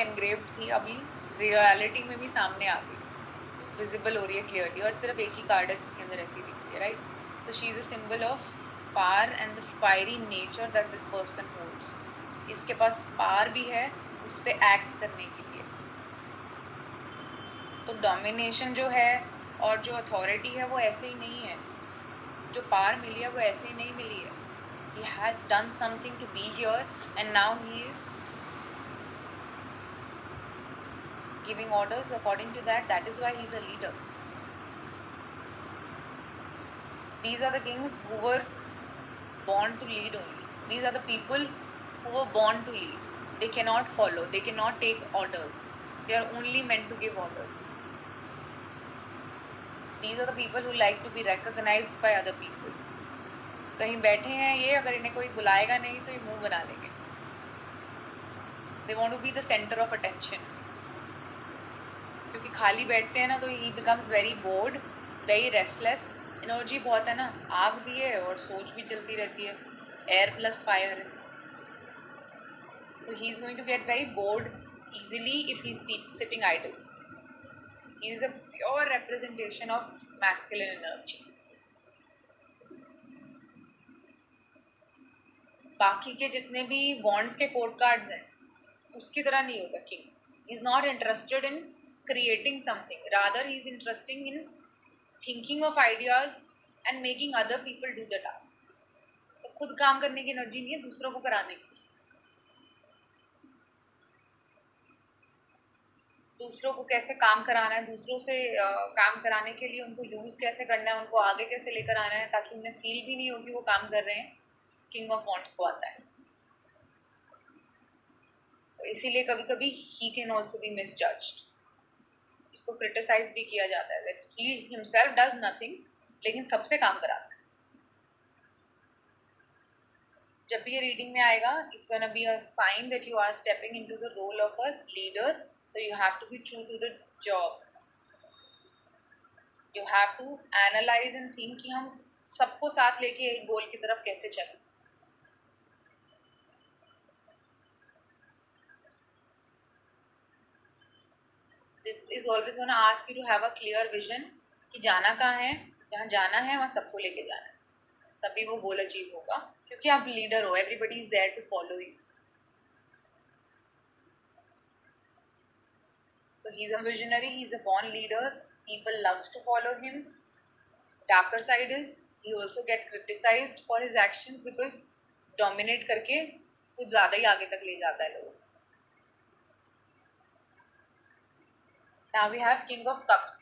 Engraved थी, अभी reality में भी सामने आ गई, विजिबल हो रही है क्लियरली, और सिर्फ एक ही कार्ड है जिसके अंदर ऐसी दिख रही है, right? So she is a symbol of power and the fiery nature that this person holds. इसके पास पावर भी है उस पर एक्ट करने के लिए. तो डोमिनेशन जो है और जो अथॉरिटी है वो ऐसे ही नहीं है, जो पावर मिली है वो ऐसे ही नहीं मिली है. He has done something to be here and now he is giving orders according to that. That is why he is a leader. These are the kings who were born to lead only. These are the people who were born to lead. They cannot follow, they cannot take orders. They are only meant to give orders. These are the people who like to be recognized by other people. कहीं बैठे हैं ये, अगर इन्हें कोई बुलाएगा नहीं तो ये मुंह बना लेंगे. They want to be the center of attention. क्योंकि खाली बैठते हैं ना तो he becomes very bored, very restless. Energy बहुत है ना, आग भी है और सोच भी चलती रहती है, एयर प्लस फायर है. So he is going to get very bored easily if he is sitting idle. He is a pure representation of masculine energy. बाकी के जितने भी बॉन्ड्स के कोड कार्ड्स हैं उसकी तरह नहीं होता king. He is not interested in creating something, rather he is interesting in thinking of ideas and making other people do the task. तो खुद काम करने की एनर्जी नहीं है, दूसरों को कराने की. दूसरों को कैसे काम कराना है, दूसरों से काम कराने के लिए उनको यूज कैसे करना है, उनको आगे कैसे लेकर आना है ताकि उन्हें फील भी नहीं हो कि वो काम कर रहे हैं. किंग ऑफ वॉन्ड्स को आता है. तो इसीलिए कभी कभी ही कैन ऑल्सो बी मिसजज्ड. इसको क्रिटिसाइज भी किया जाता है that he himself does nothing, लेकिन सबसे काम कराता है. जब भी ये रीडिंग में आएगा, it's gonna be a sign that you are stepping into the role of a leader. So you have to be true to the job. You have to analyse and think कि हम सबको साथ लेके एक गोल की तरफ कैसे चलें. This is always going to ask you to have a clear vision कि जाना कहाँ है, जहाँ जाना है वहाँ सबको लेके जाना है, तभी वो गोल अचीव होगा. क्योंकि आप लीडर हो, everybody is there to follow you. So he's a visionary, he's a born leader, people loves to follow him. Darker side is he also get criticized for his actions because dominate करके कुछ ज़्यादा ही आगे तक ले जाता है लोगों. Now we have King of Cups.